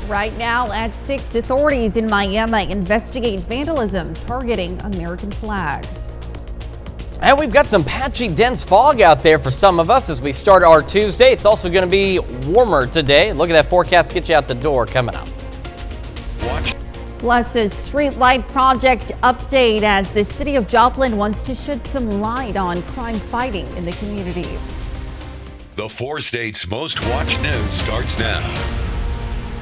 Right now at 6, authorities in Miami investigate vandalism targeting American flags. And we've got some patchy, dense fog out there for some of us as we start our Tuesday. It's also going to be warmer today. Look at that forecast, get you out the door coming up. Watch. Plus, a street light project update as the city of Joplin wants to shed some light on crime fighting in the community. The 4 states' most watched news starts now.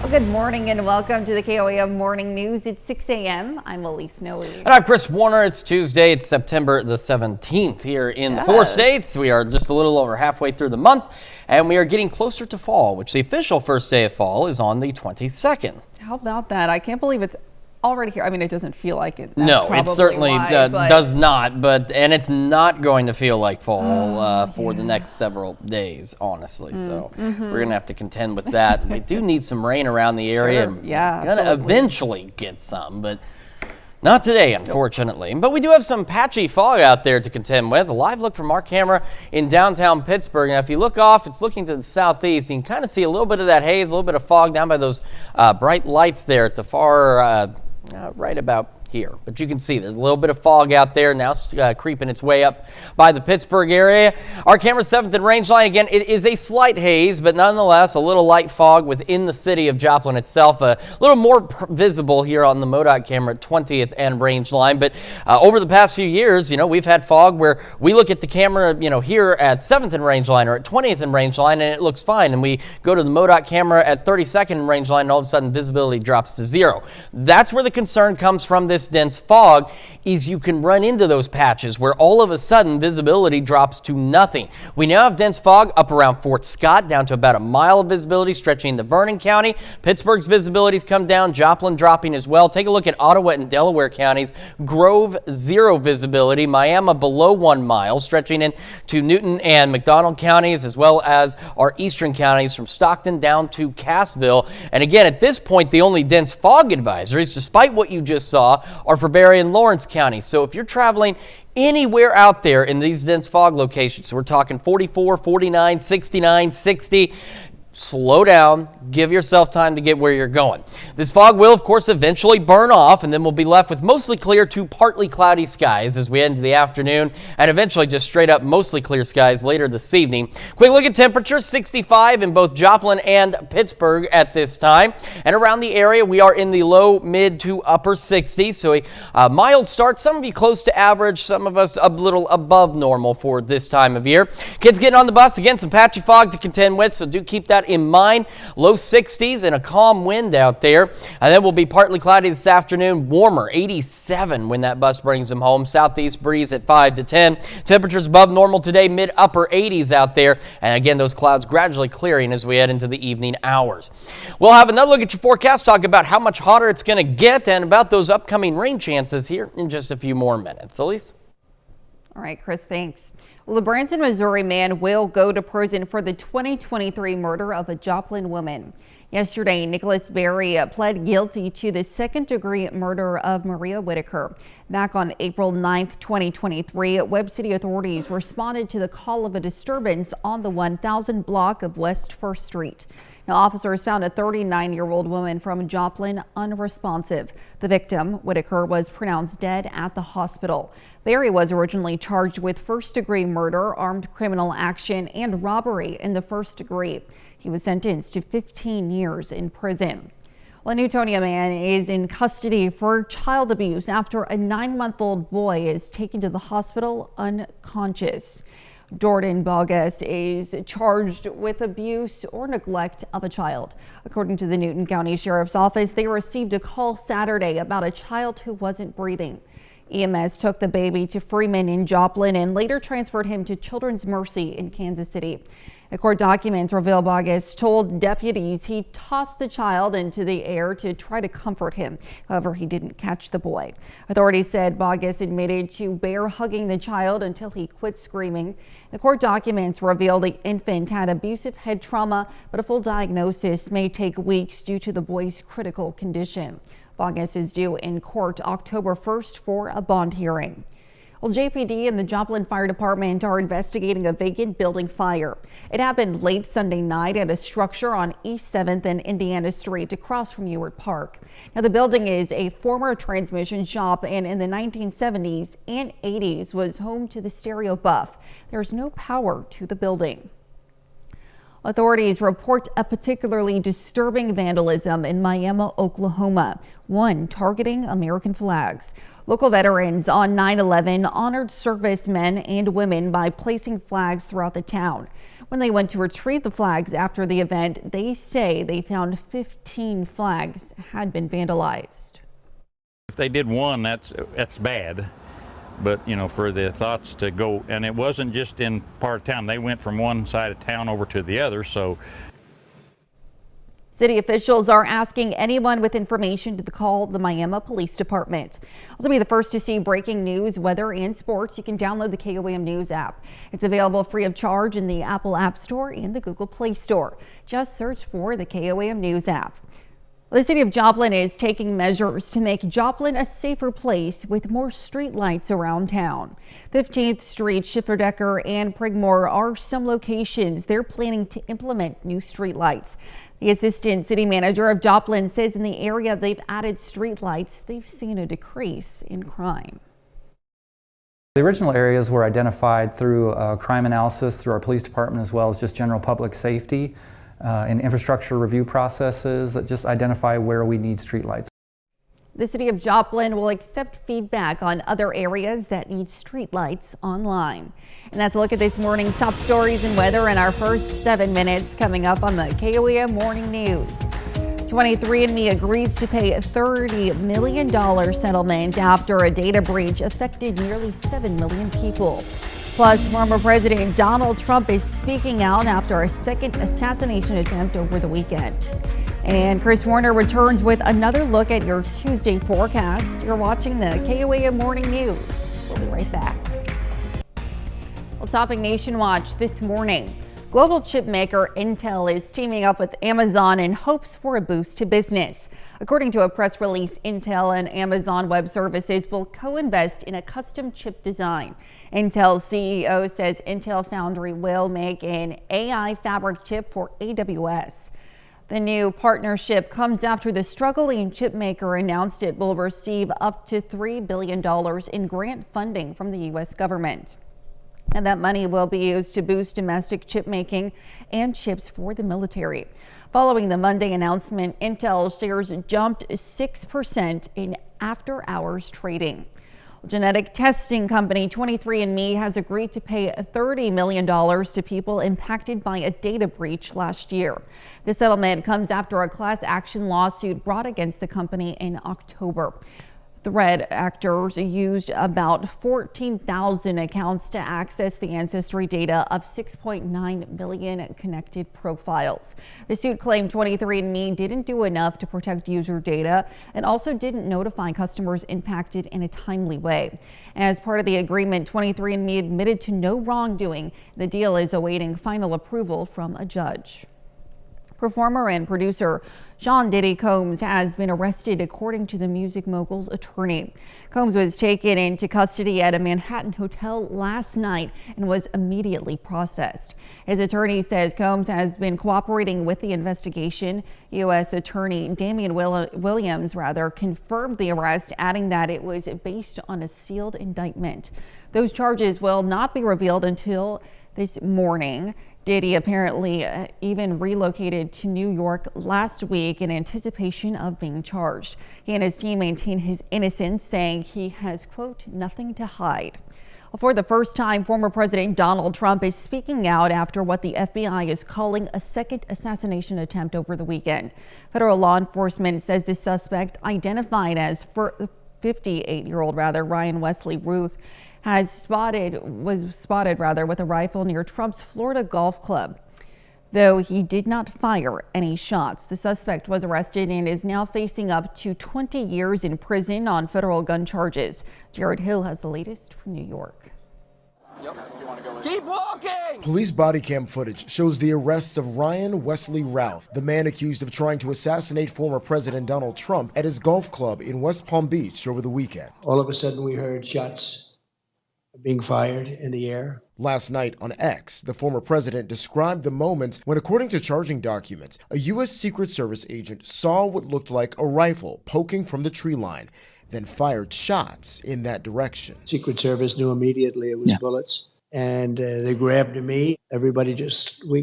Well, good morning and welcome to the KOAM Morning News. It's 6 a.m. I'm Elise Noe. And I'm Chris Warner. It's Tuesday. It's September the 17th here in the 4 states. We are just a little over halfway through the month, and we are getting closer to fall, which the official first day of fall is on the 22nd. How about that? I can't believe it's already here. I mean, it doesn't feel like it. No, it certainly does not, and it's not going to feel like fall for the next several days, honestly. So we're going to have to contend with that. We do need some rain around the area. Sure. Yeah, going to eventually get some, but not today, unfortunately. But we do have some patchy fog out there to contend with. A live look from our camera in downtown Pittsburgh. Now, if you look off, it's looking to the southeast. You can kind of see a little bit of that haze, a little bit of fog down by those bright lights there at the far right about here. But you can see there's a little bit of fog out there now creeping its way up by the Pittsburgh area. Our camera 7th and range line, again, it is a slight haze, but nonetheless a little light fog within the city of Joplin itself. A little more visible here on the MoDOT camera at 20th and range line. But over the past few years, we've had fog where we look at the camera, here at 7th and range line or at 20th and range line, and it looks fine. And we go to the MoDOT camera at 32nd and range line, and all of a sudden visibility drops to 0. That's where the concern comes from this dense fog, is you can run into those patches where all of a sudden visibility drops to nothing. We now have dense fog up around Fort Scott down to about a mile of visibility stretching into Vernon County. Pittsburgh's visibility's come down, Joplin dropping as well. Take a look at Ottawa and Delaware counties. Grove, 0 visibility. Miami below 1 mile, stretching into Newton and McDonald counties, as well as our eastern counties from Stockton down to Cassville. And again, at this point, the only dense fog advisories, despite what you just saw, are for Berry and Lawrence County. So if you're traveling anywhere out there in these dense fog locations, so we're talking 44, 49, 69, 60, slow down, give yourself time to get where you're going. This fog will, of course, eventually burn off, and then we'll be left with mostly clear to partly cloudy skies as we head into the afternoon, and eventually just straight up mostly clear skies later this evening. Quick look at temperature, 65 in both Joplin and Pittsburgh at this time. And around the area, we are in the low, mid to upper 60s, so a mild start. Some of you close to average, some of us a little above normal for this time of year. Kids getting on the bus, again, some patchy fog to contend with, so do keep that in mind. Low 60s and a calm wind out there. And then we'll be partly cloudy this afternoon, warmer, 87 when that bus brings them home. Southeast breeze at 5 to 10. Temperatures above normal today, mid-upper 80s out there. And again, those clouds gradually clearing as we head into the evening hours. We'll have another look at your forecast, talk about how much hotter it's going to get and about those upcoming rain chances here in just a few more minutes. Elise? All right, Chris, thanks. Well, a Branson, Missouri man will go to prison for the 2023 murder of a Joplin woman. Yesterday, Nicholas Berry pled guilty to the second-degree murder of Maria Whitaker. Back on April 9th, 2023, Webb City authorities responded to the call of a disturbance on the 1000 block of West 1st Street. Now, officers found a 39-year-old woman from Joplin unresponsive. The victim, Whitaker, was pronounced dead at the hospital. Berry was originally charged with first-degree murder, armed criminal action, and robbery in the first degree. He was sentenced to 15 years in prison. Well, a Newtonia man is in custody for child abuse after a 9-month-old boy is taken to the hospital unconscious. Jordan Bogus is charged with abuse or neglect of a child. According to the Newton County Sheriff's Office, they received a call Saturday about a child who wasn't breathing. EMS took the baby to Freeman in Joplin and later transferred him to Children's Mercy in Kansas City. The court documents reveal Bogus told deputies he tossed the child into the air to try to comfort him. However, he didn't catch the boy. Authorities said Bogus admitted to bear hugging the child until he quit screaming. The court documents reveal the infant had abusive head trauma, but a full diagnosis may take weeks due to the boy's critical condition. Bogus is due in court October 1st for a bond hearing. Well, JPD and the Joplin Fire Department are investigating a vacant building fire. It happened late Sunday night at a structure on East 7th and Indiana Street across from Ewart Park. Now, the building is a former transmission shop and in the 1970s and 80s was home to the stereo buff. There's no power to the building. Authorities report a particularly disturbing vandalism in Miami, Oklahoma, one targeting American flags. Local veterans on 9/11 honored servicemen and women by placing flags throughout the town. When they went to retrieve the flags after the event, they say they found 15 flags had been vandalized. If they did one, that's bad. But, you know, for the thoughts to go, and it wasn't just in part of town, they went from one side of town over to the other, so. City officials are asking anyone with information to call the Miami Police Department. Also, be the first to see breaking news, weather, and sports. You can download the KOAM News app. It's available free of charge in the Apple App Store and the Google Play Store. Just search for the KOAM News app. The city of Joplin is taking measures to make Joplin a safer place with more street lights around town. 15th Street, Schifferdecker, and Prigmore are some locations they're planning to implement new street lights. The assistant city manager of Joplin says in the area they've added street lights, they've seen a decrease in crime. The original areas were identified through crime analysis through our police department, as well as just general public safety. And infrastructure review processes that just identify where we need streetlights. The city of Joplin will accept feedback on other areas that need streetlights online. And that's a look at this morning's top stories and weather in our first 7 minutes coming up on the KOAM Morning News. 23andMe agrees to pay a $30 million settlement after a data breach affected nearly 7 million people. Plus, former President Donald Trump is speaking out after a second assassination attempt over the weekend. And Chris Warner returns with another look at your Tuesday forecast. You're watching the KOAM Morning News. We'll be right back. Well, topping Nation Watch this morning. Global chip maker Intel is teaming up with Amazon in hopes for a boost to business. According to a press release, Intel and Amazon Web Services will co-invest in a custom chip design. Intel's CEO says Intel Foundry will make an AI fabric chip for AWS. The new partnership comes after the struggling chip maker announced it will receive up to $3 billion in grant funding from the U.S. government. And that money will be used to boost domestic chip making and chips for the military. Following the Monday announcement, Intel shares jumped 6% in after-hours trading. Genetic testing company 23andMe has agreed to pay $30 million to people impacted by a data breach last year. The settlement comes after a class action lawsuit brought against the company in October. Threat actors used about 14,000 accounts to access the ancestry data of 6.9 million connected profiles. The suit claimed 23andMe didn't do enough to protect user data and also didn't notify customers impacted in a timely way. As part of the agreement, 23andMe admitted to no wrongdoing. The deal is awaiting final approval from a judge. Performer and producer Sean Diddy Combs has been arrested, according to the music mogul's attorney. Combs was taken into custody at a Manhattan hotel last night and was immediately processed. His attorney says Combs has been cooperating with the investigation. U.S. Attorney Damian Williams confirmed the arrest, adding that it was based on a sealed indictment. Those charges will not be revealed until this morning. Diddy apparently even relocated to New York last week in anticipation of being charged. He and his team maintain his innocence, saying he has, quote, nothing to hide. For the first time, former President Donald Trump is speaking out after what the FBI is calling a second assassination attempt over the weekend. Federal law enforcement says the suspect, identified as 58-year-old Ryan Wesley Ruth, was spotted with a rifle near Trump's Florida golf club. Though he did not fire any shots, the suspect was arrested and is now facing up to 20 years in prison on federal gun charges. Jared Hill has the latest from New York. Keep walking! Police body cam footage shows the arrest of Ryan Wesley Routh, the man accused of trying to assassinate former President Donald Trump at his golf club in West Palm Beach over the weekend. All of a sudden we heard shots being fired in the air. Last night on X, the former president described the moment when, according to charging documents, a U.S. Secret Service agent saw what looked like a rifle poking from the tree line, then fired shots in that direction. Secret Service knew immediately it was bullets, and they grabbed me. We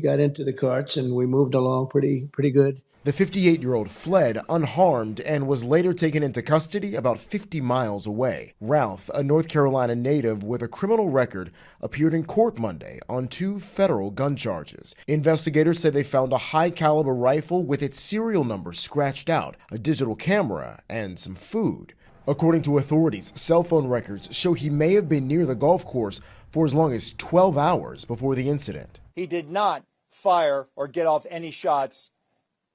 got into the carts and we moved along pretty good. The 58-year-old fled unharmed and was later taken into custody about 50 miles away. Ralph, a North Carolina native with a criminal record, appeared in court Monday on 2 federal gun charges. Investigators say they found a high-caliber rifle with its serial number scratched out, a digital camera, and some food. According to authorities, cell phone records show he may have been near the golf course for as long as 12 hours before the incident. He did not fire or get off any shots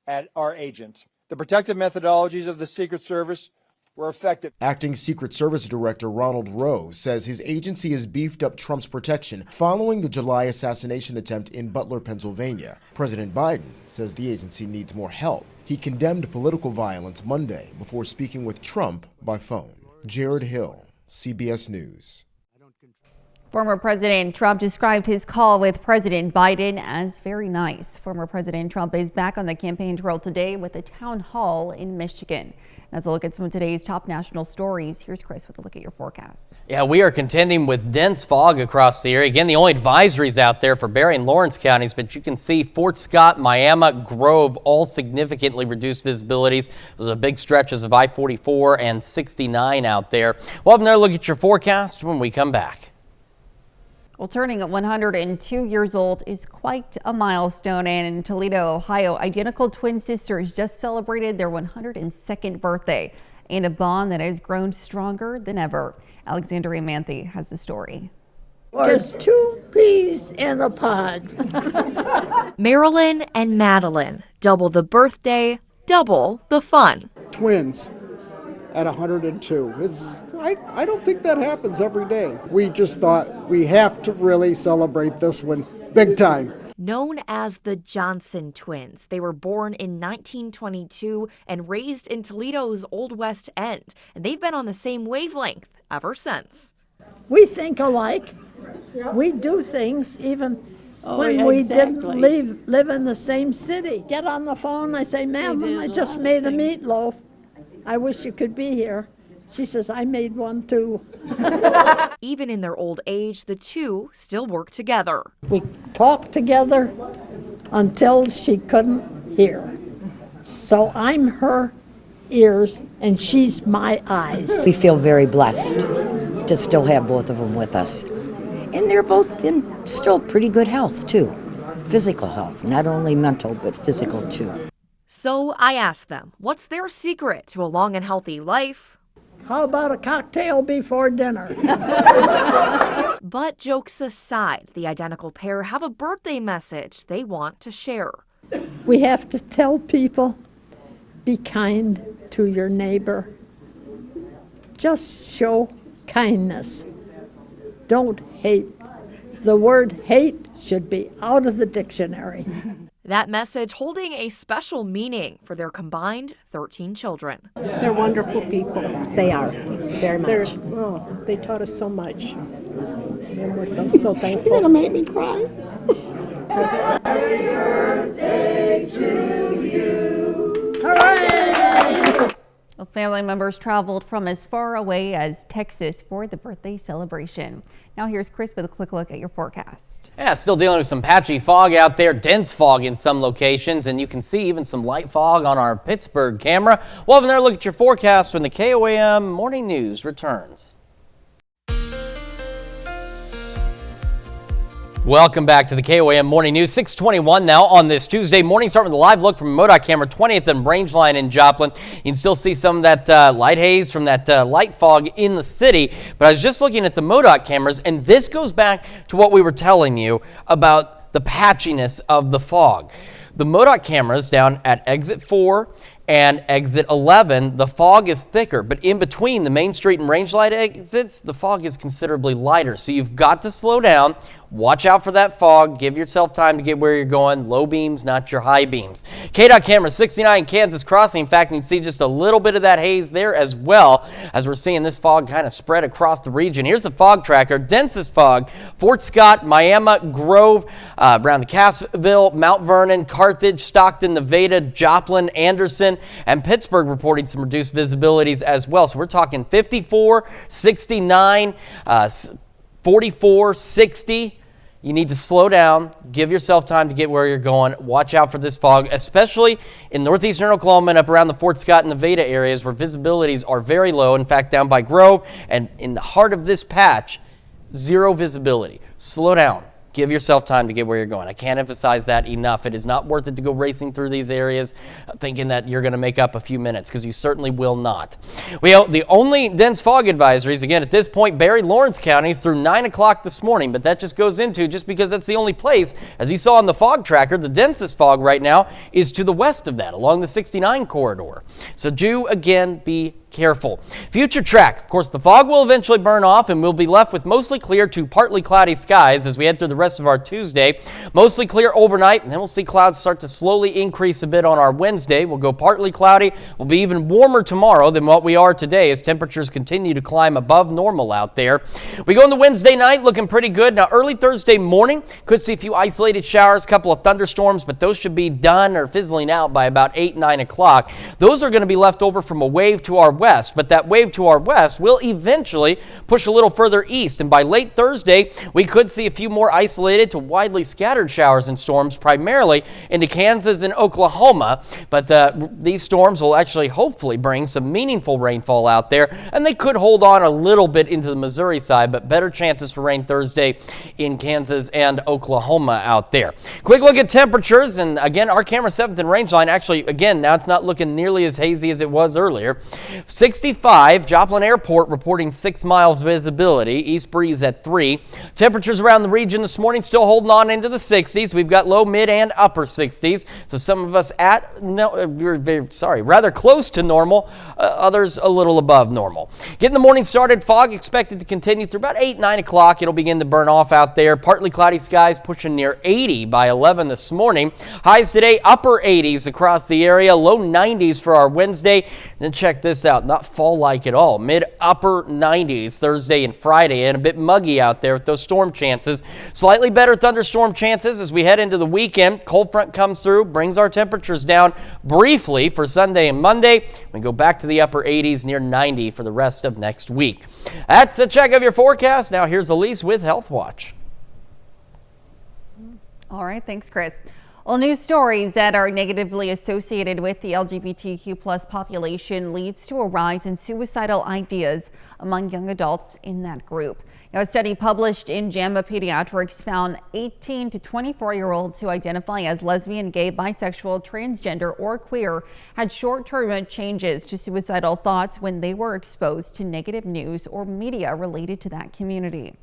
at our agent. The protective methodologies of the Secret Service were effective. Acting Secret Service Director Ronald Rowe says his agency has beefed up Trump's protection following the July assassination attempt in Butler, Pennsylvania. President Biden says the agency needs more help. He condemned political violence Monday before speaking with Trump by phone. Jared Hill, CBS News. Former President Trump described his call with President Biden as very nice. Former President Trump is back on the campaign trail today with a town hall in Michigan. As a look at some of today's top national stories, here's Chris with a look at your forecast. Yeah, we are contending with dense fog across the area. Again, the only advisories out there for Berry and Lawrence counties, but you can see Fort Scott, Miami, Grove, all significantly reduced visibilities. There's a big stretches of I-44 and 69 out there. We'll have another look at your forecast when we come back. Well, turning at 102 years old is quite a milestone, and in Toledo, Ohio, identical twin sisters just celebrated their 102nd birthday, and a bond that has grown stronger than ever. Alexandria Manthe has the story. There's 2 peas in a pod. Marilyn and Madeline, double the birthday, double the fun. Twins at 102. I don't think that happens every day. We just thought we have to really celebrate this one big time. Known as the Johnson twins, they were born in 1922 and raised in Toledo's Old West End, and they've been on the same wavelength ever since. We think alike. We do things even when we didn't live in the same city. Get on the phone, I say, Madeline, I just made a meatloaf. I wish you could be here. She says, I made one too. Even in their old age, the two still work together. We talked together until she couldn't hear. So I'm her ears and she's my eyes. We feel very blessed to still have both of them with us. And they're both in still pretty good health too. Physical health, not only mental, but physical too. So I asked them, what's their secret to a long and healthy life? How about a cocktail before dinner? But jokes aside, the identical pair have a birthday message they want to share. We have to tell people, be kind to your neighbor. Just show kindness. Don't hate. The word hate should be out of the dictionary. That message holding a special meaning for their combined 13 children. They're wonderful people. They are, very much. They taught us so much. And we're so thankful. You're gonna make me cry. Happy birthday to you. Hooray! Well, family members traveled from as far away as Texas for the birthday celebration. Now here's Chris with a quick look at your forecast. Yeah, still dealing with some patchy fog out there, dense fog in some locations, and you can see even some light fog on our Pittsburgh camera. We'll have another look at your forecast when the KOAM Morning News returns. Welcome back to the KOAM Morning News. 6:21 now on this Tuesday morning. Starting with a live look from MoDOT camera 20th and Rangeline in Joplin. You can still see some of that light haze from that light fog in the city. But I was just looking at the MoDOT cameras, and this goes back to what we were telling you about the patchiness of the fog. The MoDOT cameras down at exit 4 and exit 11, the fog is thicker, but in between the Main Street and Range Light exits, the fog is considerably lighter. So you've got to slow down. Watch out for that fog. Give yourself time to get where you're going. Low beams, not your high beams. KDOT camera 69 Kansas Crossing. In fact, you can see just a little bit of that haze there as well as we're seeing this fog kind of spread across the region. Here's the fog tracker. Densest fog, Fort Scott, Miami, Grove, around the Cassville, Mount Vernon, Carthage, Stockton, Nevada, Joplin, Anderson, and Pittsburgh reporting some reduced visibilities as well. So we're talking 54, 69, 44, 60. You need to slow down, give yourself time to get where you're going. Watch out for this fog, especially in northeastern Oklahoma and up around the Fort Scott and Nevada areas where visibilities are very low. In fact, down by Grove and in the heart of this patch, zero visibility. Slow down. Give yourself time to get where you're going. I can't emphasize that enough. It is not worth it to go racing through these areas thinking that you're going to make up a few minutes, because you certainly will not. The only dense fog advisories, again, at this point, Barry Lawrence counties through 9 o'clock this morning, but that just goes into, just because that's the only place, as you saw on the fog tracker, the densest fog right now is to the west of that, along the 69 corridor. So do, again, be careful. Future track, of course, the fog will eventually burn off and we'll be left with mostly clear to partly cloudy skies as we head through the rest of our Tuesday. Mostly clear overnight, and then we'll see clouds start to slowly increase a bit on our Wednesday. We'll go partly cloudy. We'll be even warmer tomorrow than what we are today as temperatures continue to climb above normal out there. We go into Wednesday night looking pretty good. Now, early Thursday morning, could see a few isolated showers, a couple of thunderstorms, but those should be done or fizzling out by about 8, 9 o'clock. Those are going to be left over from a wave to our west, but that wave to our west will eventually push a little further east, and by late Thursday we could see a few more isolated to widely scattered showers and storms, primarily into Kansas and Oklahoma, but these storms will actually hopefully bring some meaningful rainfall out there, and they could hold on a little bit into the Missouri side, but better chances for rain Thursday in Kansas and Oklahoma out there. Quick look at temperatures, and again, our camera 7th and Rangeline, actually, again, now it's not looking nearly as hazy as it was earlier. 65, Joplin Airport reporting 6 miles visibility, east breeze at 3. Temperatures around the region this morning still holding on into the 60s. We've got low, mid, and upper 60s. So some of us rather close to normal, others a little above normal. Getting the morning started, fog expected to continue through about 8, 9 o'clock. It'll begin to burn off out there. Partly cloudy skies pushing near 80 by 11 this morning. Highs today, upper 80s across the area, low 90s for our Wednesday. Then check this out, not fall-like at all. Mid-upper 90s Thursday and Friday, and a bit muggy out there with those storm chances. Slightly better thunderstorm chances as we head into the weekend. Cold front comes through, brings our temperatures down briefly for Sunday and Monday. We go back to the upper 80s, near 90 for the rest of next week. That's the check of your forecast. Now here's Elise with Health Watch. All right, thanks, Chris. Well, news stories that are negatively associated with the LGBTQ plus population leads to a rise in suicidal ideas among young adults in that group. Now, a study published in JAMA Pediatrics found 18 to 24-year-olds who identify as lesbian, gay, bisexual, transgender, or queer had short-term changes to suicidal thoughts when they were exposed to negative news or media related to that community.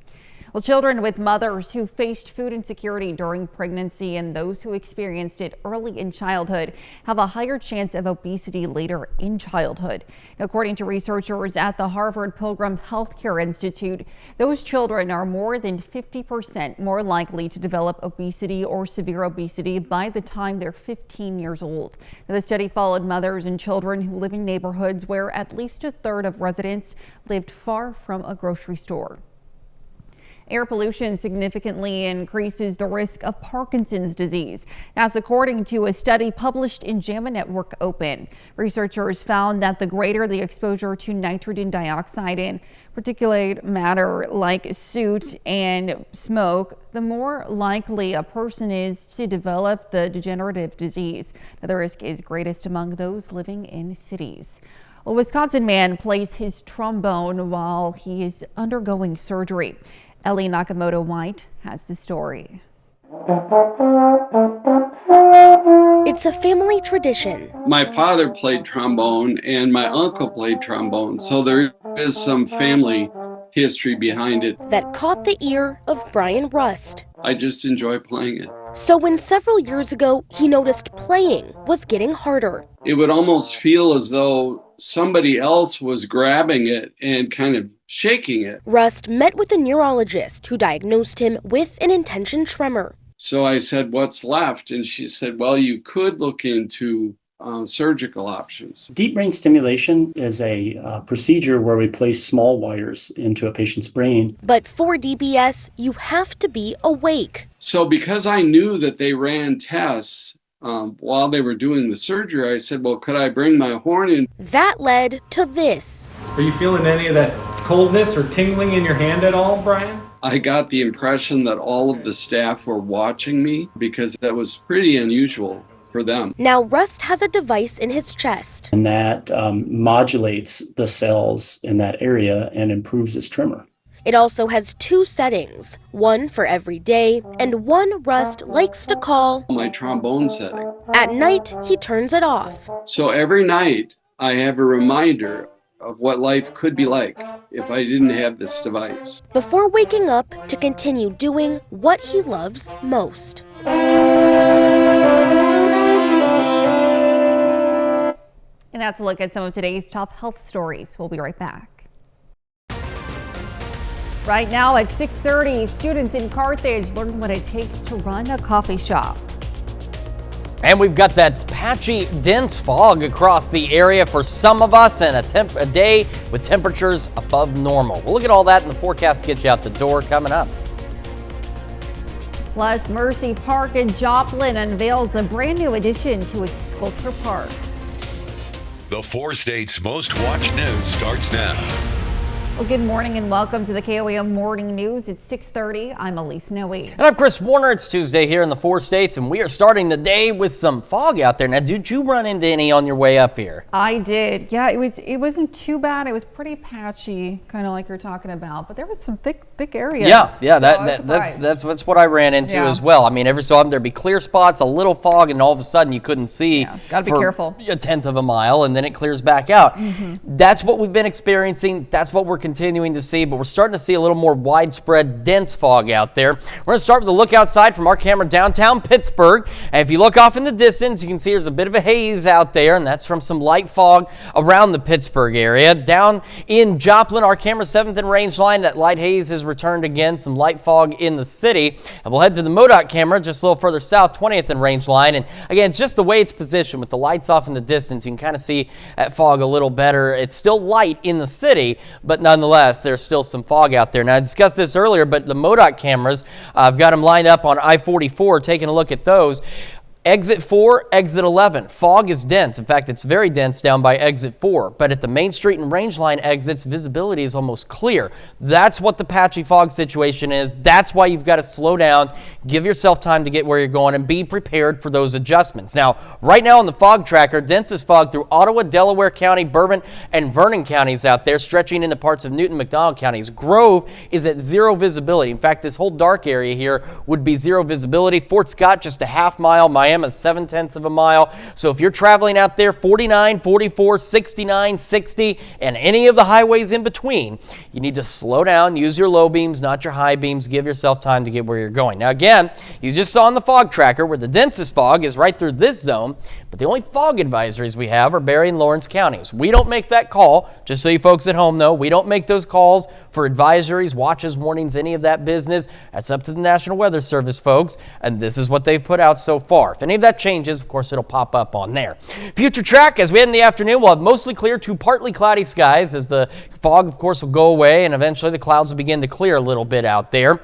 Well, children with mothers who faced food insecurity during pregnancy and those who experienced it early in childhood have a higher chance of obesity later in childhood. According to researchers at the Harvard Pilgrim Healthcare Institute, those children are more than 50% more likely to develop obesity or severe obesity by the time they're 15 years old. Now, the study followed mothers and children who live in neighborhoods where at least a third of residents lived far from a grocery store. Air pollution significantly increases the risk of Parkinson's disease. That's according to a study published in JAMA Network Open. Researchers found that the greater the exposure to nitrogen dioxide and particulate matter like soot and smoke, the more likely a person is to develop the degenerative disease. Now, the risk is greatest among those living in cities. A Wisconsin man plays his trombone while he is undergoing surgery. Ellie Nakamoto-White has the story. It's a family tradition. My father played trombone and my uncle played trombone, so there is some family history behind it. That caught the ear of Brian Rust. I just enjoy playing it. So when several years ago he noticed playing was getting harder. It would almost feel as though somebody else was grabbing it and kind of shaking it. Rust met with a neurologist who diagnosed him with an intention tremor. So I said, "What's left?" And she said, "Well, you could look into surgical options." Deep brain stimulation is a procedure where we place small wires into a patient's brain. But for DBS, you have to be awake. So because I knew that they ran tests while they were doing the surgery, I said, "Well, could I bring my horn in?" That led to this. Are you feeling any of that coldness or tingling in your hand at all, Brian? I got the impression that all of the staff were watching me because that was pretty unusual for them. Now Rust has a device in his chest. And that modulates the cells in that area and improves his tremor. It also has 2 settings, one for every day and one Rust likes to call my trombone setting. At night, he turns it off. So every night I have a reminder of what life could be like if I didn't have this device. Before waking up to continue doing what he loves most. And that's a look at some of today's top health stories. We'll be right back. Right now at 6:30, students in Carthage learn what it takes to run a coffee shop. And we've got that patchy, dense fog across the area for some of us, and a day with temperatures above normal. We'll look at all that in the forecast, get you out the door coming up. Plus, Mercy Park in Joplin unveils a brand new addition to its sculpture park. The 4 states' most watched news starts now. Well, good morning and welcome to the KOAM Morning News. It's 6:30. I'm Elise Noe. And I'm Chris Warner. It's Tuesday here in the 4 states, and we are starting the day with some fog out there. Now, did you run into any on your way up here? I did. Yeah, it wasn't too bad. It was pretty patchy, kind of like you're talking about, but there was some thick areas. Yeah, so that's what I ran into as well. I mean, every so often there'd be clear spots, a little fog, and all of a sudden you couldn't see. Yeah, gotta be careful. A 1/10 of a mile, and then it clears back out. That's what we've been experiencing. That's what we're continuing to see, but we're starting to see a little more widespread, dense fog out there. We're going to start with a look outside from our camera downtown Pittsburgh. And if you look off in the distance, you can see there's a bit of a haze out there, and that's from some light fog around the Pittsburgh area. Down in Joplin, our camera 7th and range line, that light haze has returned again, some light fog in the city. And we'll head to the MoDOT camera just a little further south, 20th and range line. And again, it's just the way it's positioned with the lights off in the distance. You can kind of see that fog a little better. It's still light in the city, but nonetheless, there's still some fog out there. Now, I discussed this earlier, but the MoDOT cameras, I've got them lined up on I-44, taking a look at those. Exit 4, exit 11. Fog is dense. In fact, it's very dense down by exit 4. But at the Main Street and Range Line exits, visibility is almost clear. That's what the patchy fog situation is. That's why you've got to slow down, give yourself time to get where you're going, and be prepared for those adjustments. Now, right now on the fog tracker, densest fog through Ottawa, Delaware County, Bourbon, and Vernon counties out there, stretching into parts of Newton, McDonald counties. Grove is at 0 visibility. In fact, this whole dark area here would be 0 visibility. Fort Scott, just a half mile. Miami, 7/10 of a mile. So if you're traveling out there, 49, 44, 69, 60, and any of the highways in between, you need to slow down, use your low beams, not your high beams. Give yourself time to get where you're going. Now again, you just saw on the fog tracker where the densest fog is right through this zone, but the only fog advisories we have are Barry and Lawrence counties. We don't make that call, just so you folks at home know. We don't make those calls for advisories, watches, warnings, any of that business. That's up to the National Weather Service folks, and this is what they've put out so far. If any of that changes, of course, it'll pop up on there. Future track, as we head in the afternoon, we'll have mostly clear to partly cloudy skies as the fog, of course, will go away, and eventually the clouds will begin to clear a little bit out there.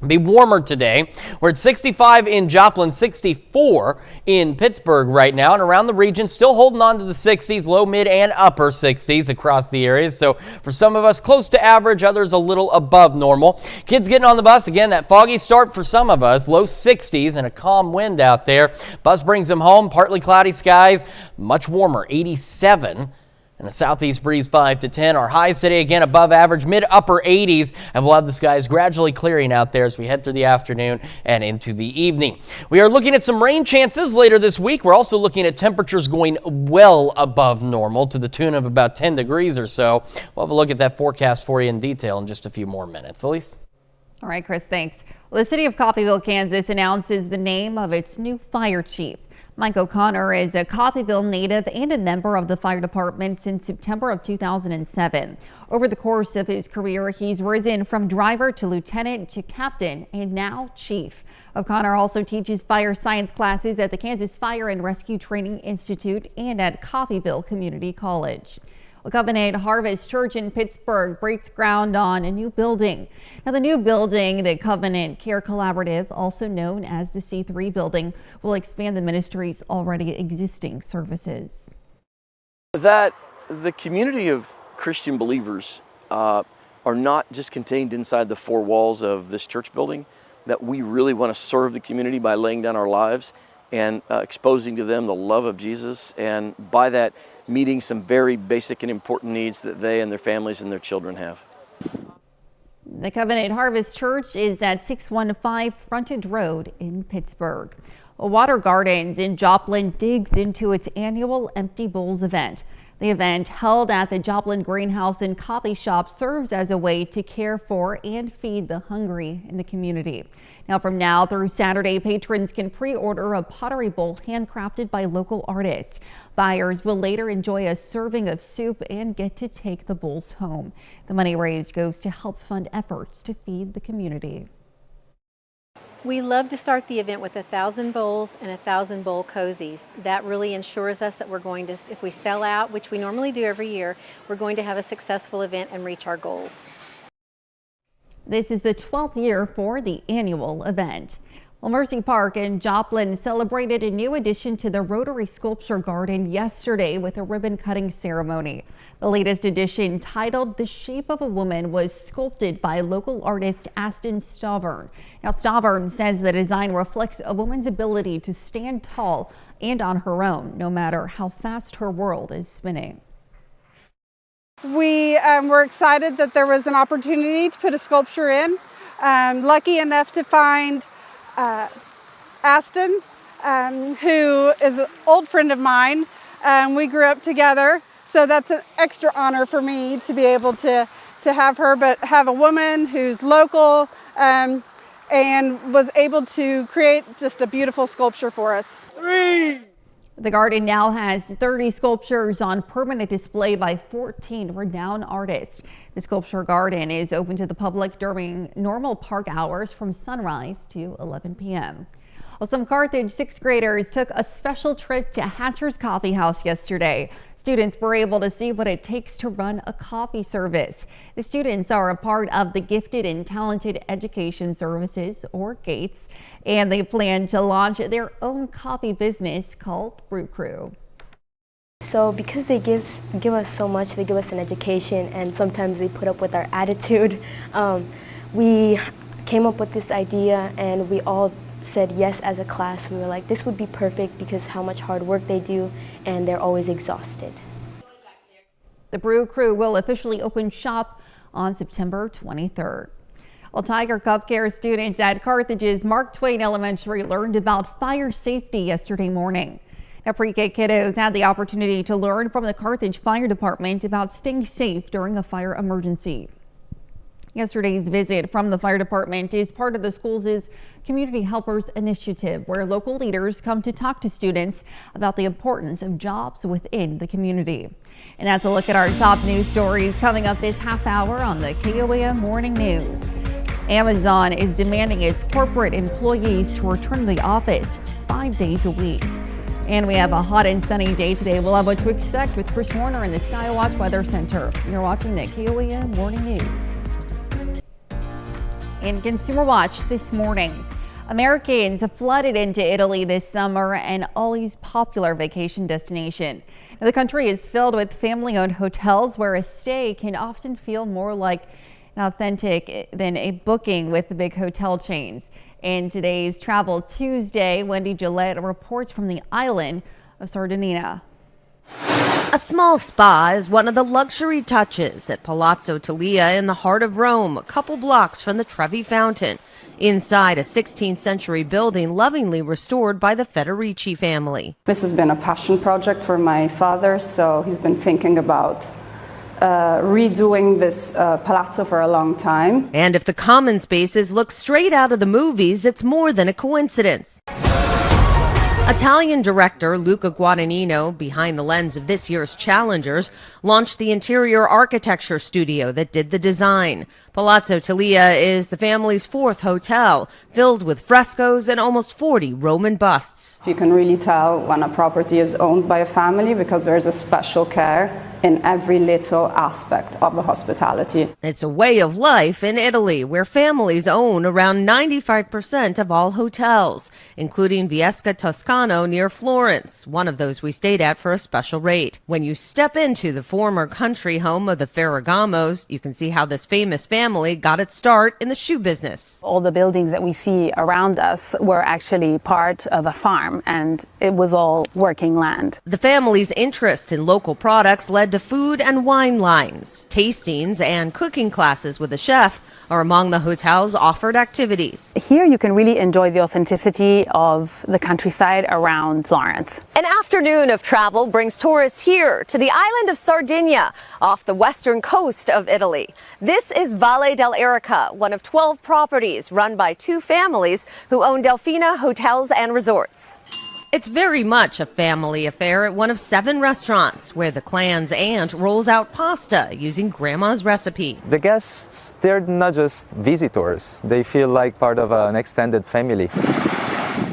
Be warmer today. We're at 65 in Joplin, 64 in Pittsburgh right now, and around the region still holding on to the 60s, low, mid, and upper 60s across the areas. So for some of us, close to average, others a little above normal. Kids getting on the bus, again, that foggy start for some of us, low 60s and a calm wind out there. Bus brings them home, partly cloudy skies, much warmer, 87. And a southeast breeze 5 to 10. Our highs today again above average, mid-upper 80s, and we'll have the skies gradually clearing out there as we head through the afternoon and into the evening. We are looking at some rain chances later this week. We're also looking at temperatures going well above normal to the tune of about 10 degrees or so. We'll have a look at that forecast for you in detail in just a few more minutes. Elise? All right, Chris, thanks. Well, the city of Coffeyville, Kansas announces the name of its new fire chief. Mike O'Connor is a Coffeyville native and a member of the fire department since September of 2007. Over the course of his career, he's risen from driver to lieutenant to captain and now chief. O'Connor also teaches fire science classes at the Kansas Fire and Rescue Training Institute and at Coffeyville Community College. Covenant Harvest Church in Pittsburgh breaks ground on a new building. Now, the new building, the Covenant Care Collaborative, also known as the C3 building, will expand the ministry's already existing services. That the community of Christian believers are not just contained inside the four walls of this church building, that we really want to serve the community by laying down our lives and exposing to them the love of Jesus, and by that meeting some very basic and important needs that they and their families and their children have. The Covenant Harvest Church is at 615 Frontage Road in Pittsburgh. Water Gardens in Joplin digs into its annual Empty Bowls event. The event, held at the Joplin Greenhouse and Coffee Shop, serves as a way to care for and feed the hungry in the community. Now, from now through Saturday, patrons can pre-order a pottery bowl handcrafted by local artists. Buyers will later enjoy a serving of soup and get to take the bowls home. The money raised goes to help fund efforts to feed the community. We love to start the event with 1,000 bowls and 1,000 bowl cozies. That really ensures us that we're going to, if we sell out, which we normally do every year, we're going to have a successful event and reach our goals. This is the 12th year for the annual event. Well, Mercy Park in Joplin celebrated a new addition to the Rotary Sculpture Garden yesterday with a ribbon cutting ceremony. The latest addition, titled The Shape of a Woman, was sculpted by local artist Aston Stavern. Now, Stavern says the design reflects a woman's ability to stand tall and on her own, no matter how fast her world is spinning. We were excited that there was an opportunity to put a sculpture in. Lucky enough to find Aston, who is an old friend of mine. We grew up together, so that's an extra honor for me to be able to have her, but have a woman who's local and was able to create just a beautiful sculpture for us. The garden now has 30 sculptures on permanent display by 14 renowned artists. The sculpture garden is open to the public during normal park hours from sunrise to 11 p.m. Well, some Carthage sixth graders took a special trip to Hatcher's Coffee House yesterday. Students were able to see what it takes to run a coffee service. The students are a part of the Gifted and Talented Education Services, or GATES, and they plan to launch their own coffee business called Brew Crew. So because they give us so much, they give us an education, and sometimes they put up with our attitude, we came up with this idea and we all said yes as a class. We were like, this would be perfect because how much hard work they do and they're always exhausted. The Brew Crew will officially open shop on September 23rd. Well, Tiger Cub Care students at Carthage's Mark Twain Elementary learned about fire safety yesterday morning. Now, pre-K kiddos had the opportunity to learn from the Carthage Fire Department about staying safe during a fire emergency. Yesterday's visit from the fire department is part of the school's Community Helpers Initiative, where local leaders come to talk to students about the importance of jobs within the community. And that's a look at our top news stories coming up this half hour on the KOAM Morning News. Amazon is demanding its corporate employees to return to the office 5 days a week. And we have a hot and sunny day today. We'll have what to expect with Chris Warner in the Skywatch Weather Center. You're watching the KOAM Morning News. In Consumer Watch this morning, Americans flooded into Italy this summer, an always popular vacation destination. Now, the country is filled with family-owned hotels where a stay can often feel more like an authentic than a booking with the big hotel chains. In today's Travel Tuesday, Wendy Gillette reports from the island of Sardinia. A small spa is one of the luxury touches at Palazzo Talia in the heart of Rome, a couple blocks from the Trevi Fountain, inside a 16th century building lovingly restored by the Federici family. This has been a passion project for my father, so he's been thinking about redoing this palazzo for a long time. And if the common spaces look straight out of the movies, it's more than a coincidence. Italian director Luca Guadagnino, behind the lens of this year's Challengers, launched the interior architecture studio that did the design. Palazzo Talia is the family's fourth hotel, filled with frescoes and almost 40 Roman busts. You can really tell when a property is owned by a family because there's a special care in every little aspect of the hospitality. It's a way of life in Italy, where families own around 95% of all hotels, including Viesca Toscano near Florence, one of those we stayed at for a special rate. When you step into the former country home of the Ferragamos, you can see how this famous family got its start in the shoe business. All the buildings that we see around us were actually part of a farm, and it was all working land. The family's interest in local products led to food and wine lines. Tastings and cooking classes with a chef are among the hotel's offered activities. Here you can really enjoy the authenticity of the countryside around Florence. An afternoon of travel brings tourists here to the island of Sardinia off the western coast of Italy. This is Valle dell'Erica, one of 12 properties run by two families who own Delfina Hotels and Resorts. It's very much a family affair at one of 7 restaurants where the clan's aunt rolls out pasta using grandma's recipe. The guests, they're not just visitors. They feel like part of an extended family.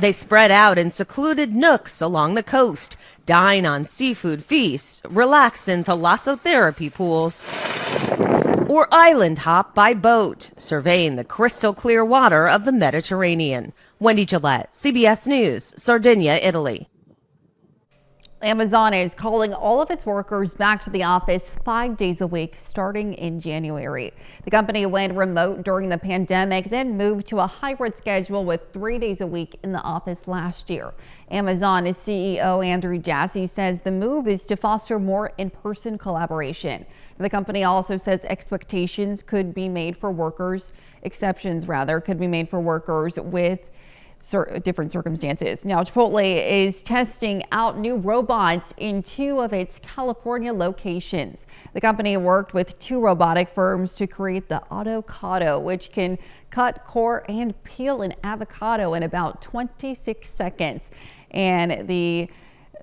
They spread out in secluded nooks along the coast, dine on seafood feasts, relax in thalassotherapy pools, or island hop by boat, surveying the crystal clear water of the Mediterranean. Wendy Gillette, CBS News, Sardinia, Italy. Amazon is calling all of its workers back to the office 5 days a week starting in January. The company went remote during the pandemic, then moved to a hybrid schedule with 3 days a week in the office last year. Amazon's CEO Andrew Jassy says the move is to foster more in-person collaboration. The company also says exceptions could be made for workers with different circumstances. Now, Chipotle is testing out new robots in 2 of its California locations. The company worked with 2 robotic firms to create the Avocado, which can cut, core, and peel an avocado in about 26 seconds. And the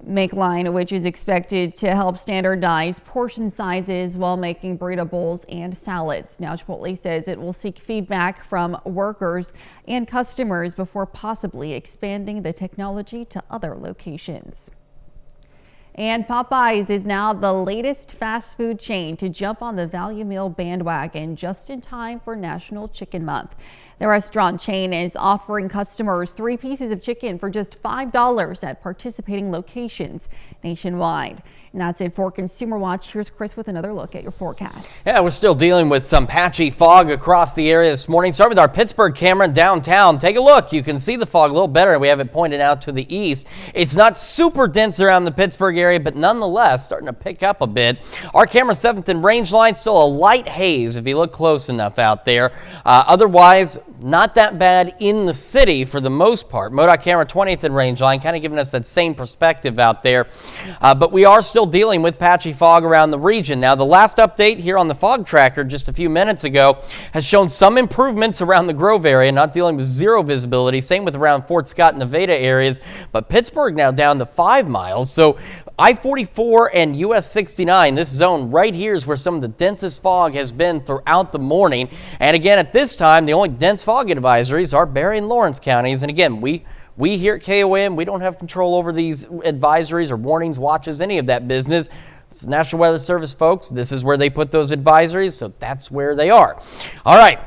make line, which is expected to help standardize portion sizes while making burrito bowls and salads. Now, Chipotle says it will seek feedback from workers and customers before possibly expanding the technology to other locations. And Popeyes is now the latest fast food chain to jump on the value meal bandwagon just in time for National Chicken Month. The restaurant chain is offering customers 3 pieces of chicken for just $5 at participating locations nationwide. And that's it for Consumer Watch. Here's Chris with another look at your forecast. Yeah, we're still dealing with some patchy fog across the area this morning. Start with our Pittsburgh camera downtown. Take a look. You can see the fog a little better. We have it pointed out to the east. It's not super dense around the Pittsburgh area, but nonetheless starting to pick up a bit. Our camera 7th and range line, still a light haze if you look close enough out there. Otherwise, not that bad in the city for the most part. MoDOT camera 20th and range line, kind of giving us that same perspective out there. But we are still dealing with patchy fog around the region. Now, the last update here on the fog tracker just a few minutes ago has shown some improvements around the Grove area, not dealing with 0 visibility. Same with around Fort Scott and Nevada areas. But Pittsburgh now down to 5 miles. So I-44 and US 69, this zone right here is where some of the densest fog has been throughout the morning. And again, at this time, the only dense fog advisories are Barry and Lawrence counties. And again, we here at KOAM, we don't have control over these advisories or warnings, watches, any of that business. It's National Weather Service, folks. This is where they put those advisories, so that's where they are. All right.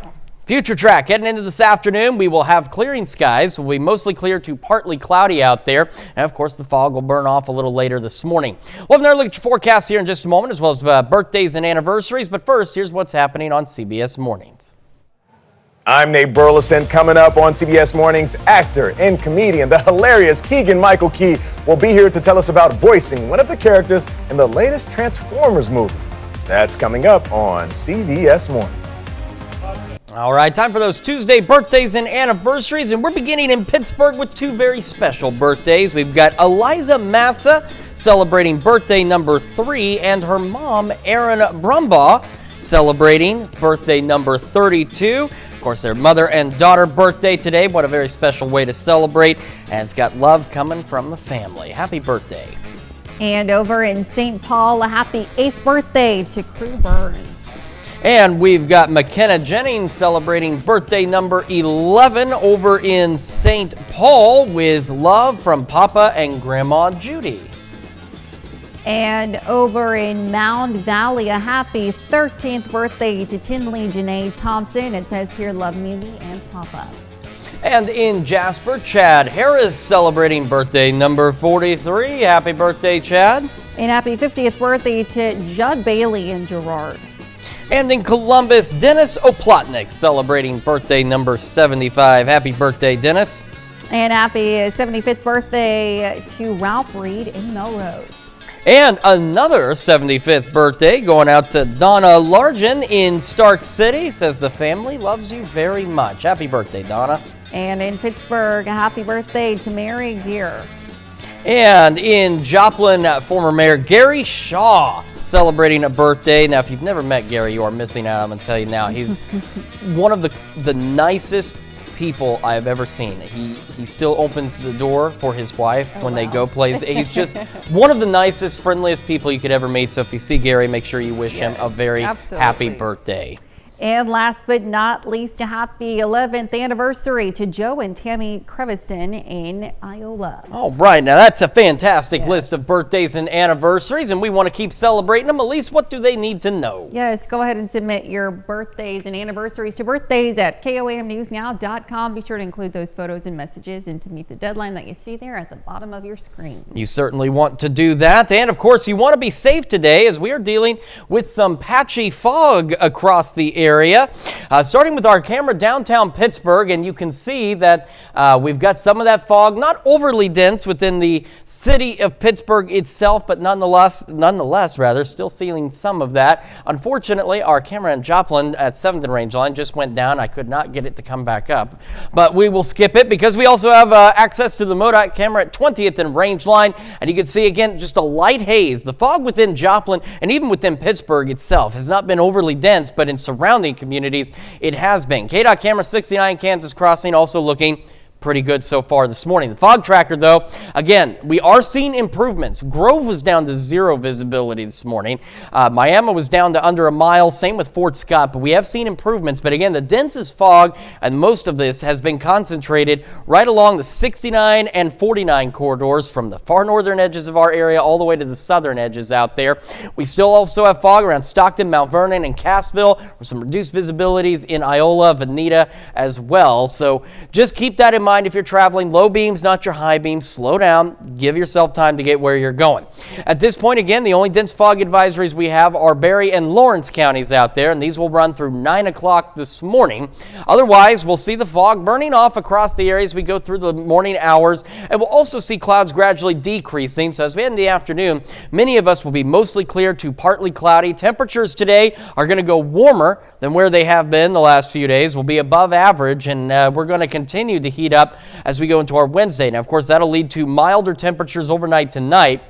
Future track heading into this afternoon, we will have clearing skies. We'll be mostly clear to partly cloudy out there. And of course, the fog will burn off a little later this morning. We'll have another look at your forecast here in just a moment, as well as birthdays and anniversaries. But first, here's what's happening on CBS Mornings. I'm Nate Burleson. Coming up on CBS Mornings, actor and comedian, the hilarious Keegan-Michael Key will be here to tell us about voicing one of the characters in the latest Transformers movie. That's coming up on CBS Mornings. All right, time for those Tuesday birthdays and anniversaries, and we're beginning in Pittsburgh with two very special birthdays. We've got Eliza Massa celebrating birthday number 3, and her mom, Erin Brumbaugh, celebrating birthday number 32. Of course, their mother and daughter birthday today. What a very special way to celebrate, and it's got love coming from the family. Happy birthday. And over in St. Paul, a happy 8th birthday to Crew Burns. And we've got McKenna Jennings celebrating birthday number 11 over in St. Paul with love from Papa and Grandma Judy. And over in Mound Valley, a happy 13th birthday to Tinley Janae Thompson. It says here, love Mimi and Papa. And in Jasper, Chad Harris celebrating birthday number 43. Happy birthday, Chad. And happy 50th birthday to Judd Bailey and Gerard. And in Columbus, Dennis Oplotnik celebrating birthday number 75. Happy birthday, Dennis. And happy 75th birthday to Ralph Reed in Melrose. And another 75th birthday going out to Donna Largen in Stark City. Says the family loves you very much. Happy birthday, Donna. And in Pittsburgh, a happy birthday to Mary Gear. And in Joplin, former Mayor Gary Shaw celebrating a birthday. Now, if you've never met Gary, you are missing out. I'm going to tell you now. He's one of the nicest people I have ever seen. He still opens the door for his wife when they go plays. He's just one of the nicest, friendliest people you could ever meet. So if you see Gary, make sure you wish him a very happy birthday. And last but not least, a happy 11th anniversary to Joe and Tammy Creviston in Iola. All right, now that's a fantastic list of birthdays and anniversaries, and we want to keep celebrating them. Elise, what do they need to know? Yes, go ahead and submit your birthdays and anniversaries to birthdays at KOAMnewsnow.com. Be sure to include those photos and messages and to meet the deadline that you see there at the bottom of your screen. You certainly want to do that. And of course, you want to be safe today as we are dealing with some patchy fog across the area. Starting with our camera downtown Pittsburgh, and you can see that we've got some of that fog, not overly dense within the city of Pittsburgh itself, but nonetheless, still seeing some of that. Unfortunately, our camera in Joplin at 7th and Range Line just went down. I could not get it to come back up, but we will skip it because we also have access to the MoDOT camera at 20th and Range Line, and you can see again just a light haze. The fog within Joplin and even within Pittsburgh itself has not been overly dense, but in surrounding communities it has been. KDOT camera 69 Kansas Crossing also looking pretty good so far this morning. The fog tracker, though, again, we are seeing improvements. Grove was down to 0 visibility this morning. Miami was down to under a mile, same with Fort Scott, but we have seen improvements. But again, the densest fog, and most of this has been concentrated right along the 69 and 49 corridors from the far northern edges of our area all the way to the southern edges out there. We still also have fog around Stockton, Mount Vernon, and Cassville, with some reduced visibilities in Iola, Veneta as well. So just keep that in mind if you're traveling. Low beams, not your high beams. Slow down. Give yourself time to get where you're going. At this point, again, the only dense fog advisories we have are Berry and Lawrence counties out there, and these will run through 9 o'clock this morning. Otherwise, we'll see the fog burning off across the area as we go through the morning hours, and we'll also see clouds gradually decreasing. So as we head in the afternoon, many of us will be mostly clear to partly cloudy. Temperatures today are going to go warmer than where they have been the last few days. We'll be above average, and we're going to continue to heat up as we go into our Wednesday. Now, of course, that'll lead to milder temperatures overnight tonight.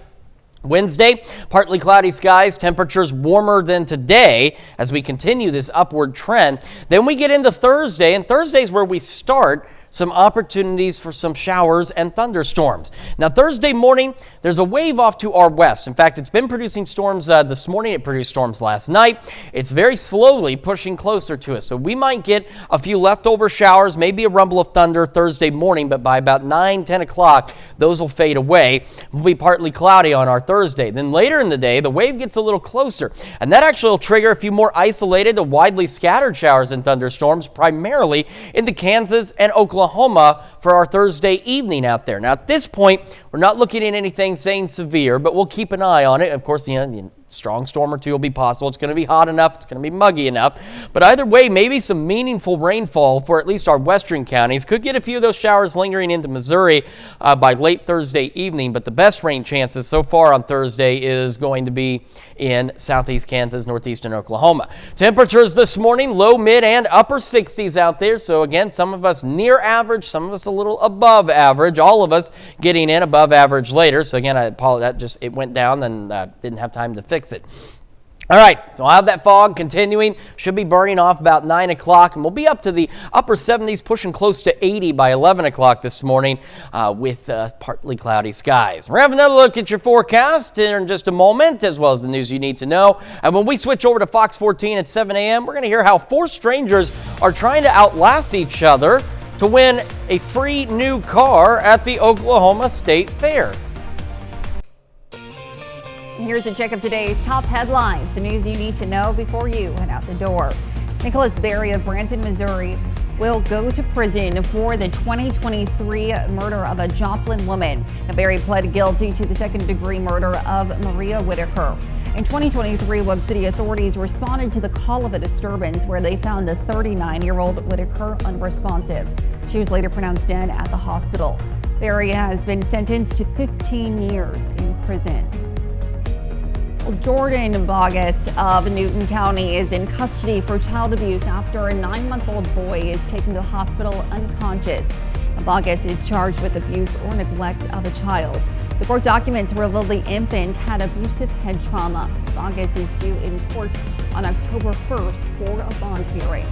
Wednesday, partly cloudy skies, temperatures warmer than today as we continue this upward trend. Then we get into Thursday, and Thursday's where we start some opportunities for some showers and thunderstorms. Now, Thursday morning, there's a wave off to our west. In fact, it's been producing storms this morning. It produced storms last night. It's very slowly pushing closer to us. So we might get a few leftover showers, maybe a rumble of thunder Thursday morning, but by about 9, 10 o'clock, those will fade away. We'll be partly cloudy on our Thursday. Then later in the day, the wave gets a little closer, and that actually will trigger a few more isolated to widely scattered showers and thunderstorms, primarily into Kansas and Oklahoma for our Thursday evening out there. Now, at this point, we're not looking at anything saying severe, but we'll keep an eye on it. Of course, you strong storm or two will be possible. It's going to be hot enough. It's going to be muggy enough. But either way, maybe some meaningful rainfall for at least our western counties. Could get a few of those showers lingering into Missouri by late Thursday evening. But the best rain chances so far on Thursday is going to be in southeast Kansas, northeastern Oklahoma. Temperatures this morning, low, mid, and upper 60s out there. So again, some of us near average, some of us a little above average, all of us getting in above average later. So again, I apologize, it went down and didn't have time to fix it. All right, we'll have that fog continuing. Should be burning off about 9 o'clock, and we'll be up to the upper 70s, pushing close to 80 by 11 o'clock this morning with partly cloudy skies. We're having another look at your forecast here in just a moment, as well as the news you need to know. And when we switch over to Fox 14 at 7 a.m., we're going to hear how 4 strangers are trying to outlast each other to win a free new car at the Oklahoma State Fair. Here's a check of today's top headlines, the news you need to know before you head out the door. Nicholas Berry of Branson, Missouri will go to prison for the 2023 murder of a Joplin woman. Now, Berry pled guilty to the second-degree murder of Maria Whitaker. In 2023, Webb City authorities responded to the call of a disturbance where they found the 39-year-old Whitaker unresponsive. She was later pronounced dead at the hospital. Berry has been sentenced to 15 years in prison. Jordan Bogus of Newton County is in custody for child abuse after a 9-month-old boy is taken to the hospital unconscious. Bogus is charged with abuse or neglect of a child. The court documents reveal the infant had abusive head trauma. Bogus is due in court on October 1st for a bond hearing.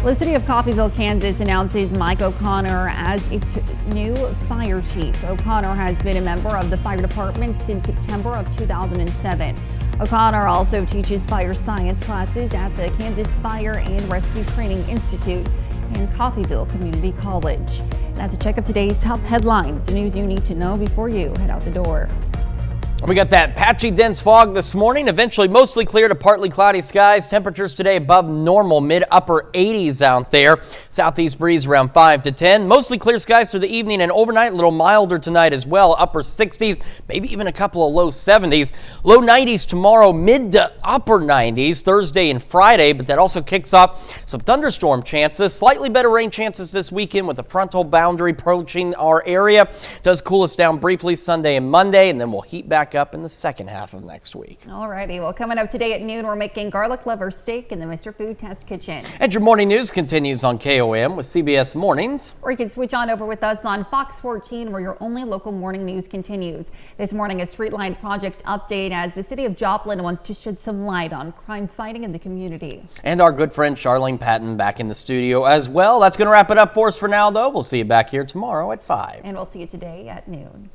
The city of Coffeyville, Kansas announces Mike O'Connor as its new fire chief. O'Connor has been a member of the fire department since September of 2007. O'Connor also teaches fire science classes at the Kansas Fire and Rescue Training Institute and Coffeyville Community College. That's a check of today's top headlines, the news you need to know before you head out the door. We got that patchy dense fog this morning, eventually mostly clear to partly cloudy skies. Temperatures today above normal, mid-upper 80s out there. Southeast breeze around 5 to 10. Mostly clear skies through the evening and overnight, a little milder tonight as well. Upper 60s, maybe even a couple of low 70s. Low 90s tomorrow, mid to upper 90s Thursday and Friday, but that also kicks off some thunderstorm chances. Slightly better rain chances this weekend with a frontal boundary approaching our area. Does cool us down briefly Sunday and Monday, and then we'll heat back up in the second half of next week. Alrighty, well, coming up today at noon, we're making garlic liver steak in the Mr. Food Test Kitchen. And your morning news continues on KOAM with CBS Mornings. Or you can switch on over with us on Fox 14, where your only local morning news continues. This morning, a streetlight project update as the city of Joplin wants to shed some light on crime fighting in the community. And our good friend Charlene Patton back in the studio as well. That's going to wrap it up for us for now, though. We'll see you back here tomorrow at 5. And we'll see you today at noon.